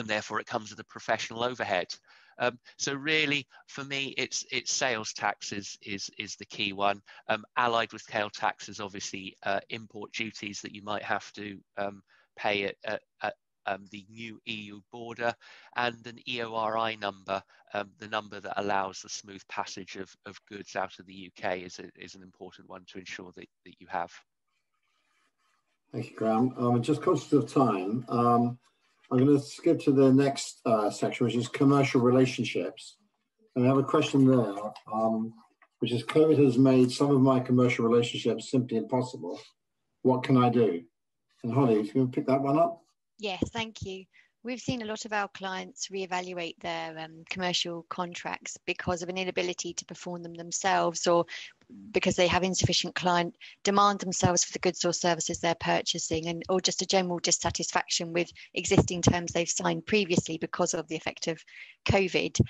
therefore it comes with a professional overhead. So really, for me, it's sales tax is the key one. Allied with tail tax is obviously import duties that you might have to pay at the new EU border, and an EORI number, the number that allows the smooth passage of goods out of the UK is an important one to ensure that you have. Thank you, Graham. I'm just conscious of time. I'm going to skip to the next section, which is commercial relationships. And I have a question there, which is COVID has made some of my commercial relationships simply impossible. What can I do? And Holly, if you can pick that one up. Yes, thank you. We've seen a lot of our clients reevaluate their commercial contracts because of an inability to perform them themselves, or because they have insufficient client demand themselves for the goods or services they're purchasing, and or just a general dissatisfaction with existing terms they've signed previously because of the effect of COVID.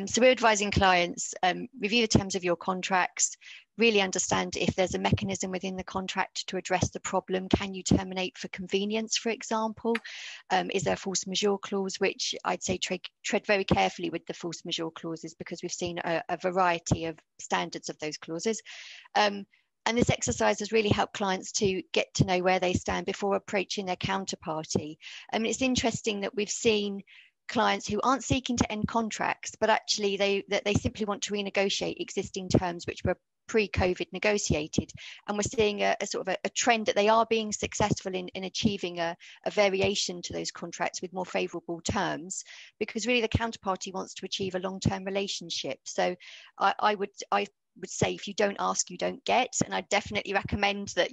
So we're advising clients, review the terms of your contracts, really understand if there's a mechanism within the contract to address the problem. Can you terminate for convenience, for example? Is there a force majeure clause, which I'd say tread very carefully with the force majeure clauses, because we've seen a variety of standards of those clauses. And this exercise has really helped clients to get to know where they stand before approaching their counterparty. It's interesting that we've seen clients who aren't seeking to end contracts, but actually they simply want to renegotiate existing terms which were pre-COVID negotiated, and we're seeing a sort of a trend that they are being successful in achieving a variation to those contracts with more favourable terms, because really the counterparty wants to achieve a long-term relationship. So I would say, if you don't ask, you don't get, and I definitely recommend that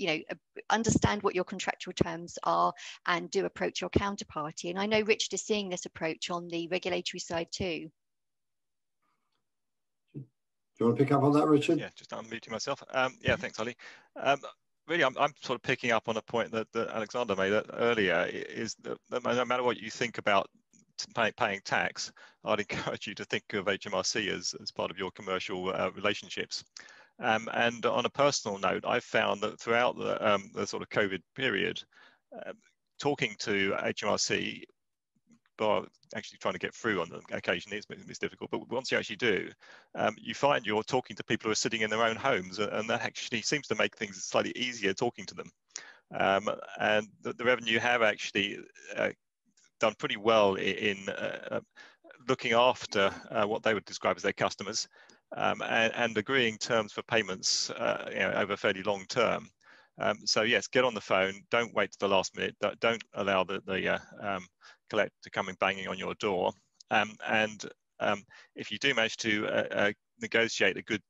understand what your contractual terms are and do approach your counterparty. And I know Richard is seeing this approach on the regulatory side too. Do you want to pick up on that, Richard? Yeah, just unmuting myself. Yeah, thanks, Holly. Really, I'm sort of picking up on a point that Alexander made earlier, is that no matter what you think about paying tax, I'd encourage you to think of HMRC as part of your commercial relationships. And on a personal note, I've found that throughout the sort of COVID period, talking to HMRC, but actually trying to get through on occasionally, it's difficult, but once you actually do, you find you're talking to people who are sitting in their own homes, and that actually seems to make things slightly easier talking to them. And the revenue have actually done pretty well in looking after what they would describe as their customers, and agreeing terms for payments over a fairly long term. So yes, get on the phone, don't wait to the last minute, don't allow the collector coming banging on your door, and if you do manage to negotiate a good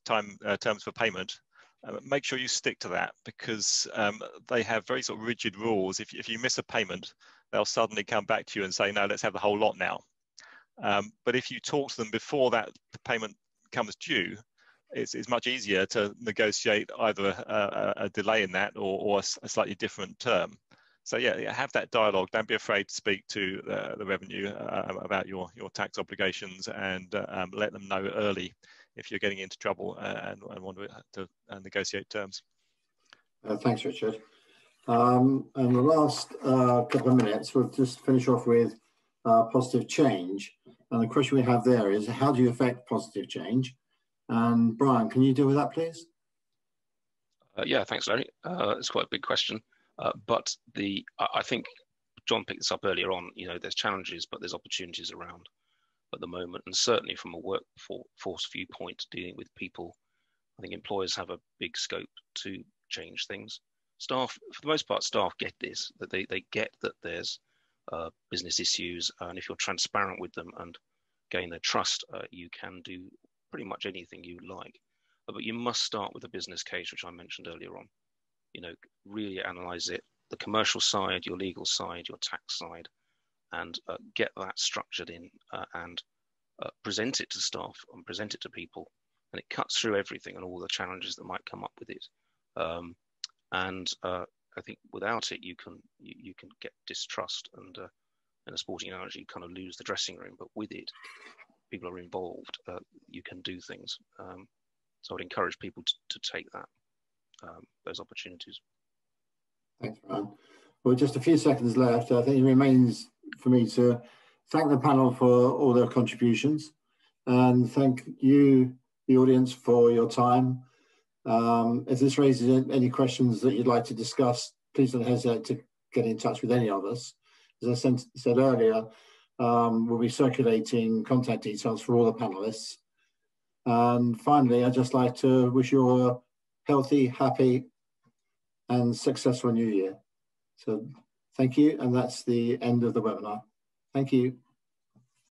terms for payment, make sure you stick to that, because they have very sort of rigid rules. If you miss a payment, they'll suddenly come back to you and say, no, let's have the whole lot now. But if you talk to them before that payment comes due, it's much easier to negotiate either a delay in that or a slightly different term. So yeah, have that dialogue. Don't be afraid to speak to the revenue about your tax obligations, and let them know early if you're getting into trouble and want to negotiate terms. Thanks, Richard. And the last couple of minutes, we'll just finish off with positive change. And the question we have there is, how do you affect positive change? And Brian, can you deal with that, please? Yeah, thanks, Larry. It's quite a big question. But I think John picked this up earlier on, there's challenges, but there's opportunities around at the moment. And certainly from a workforce viewpoint, dealing with people, I think employers have a big scope to change things. Staff, for the most part, staff get this, that they get that there's business issues. And if you're transparent with them and gain their trust, you can do pretty much anything you like. But you must start with a business case, which I mentioned earlier on. Really analyze it, the commercial side, your legal side, your tax side, and get that structured in and present it to staff and present it to people. And it cuts through everything and all the challenges that might come up with it. I think without it, you can get distrust, and in a sporting analogy, you kind of lose the dressing room. But with it, people are involved. You can do things. So I'd encourage people to take that those opportunities. Thanks, Brian. Well, just a few seconds left. I think it remains for me to thank the panel for all their contributions, and thank you, the audience, for your time. If this raises any questions that you'd like to discuss, please don't hesitate to get in touch with any of us. As I said earlier, we'll be circulating contact details for all the panelists. And finally, I'd just like to wish you all a healthy, happy, and successful new year. So thank you, and that's the end of the webinar. Thank you.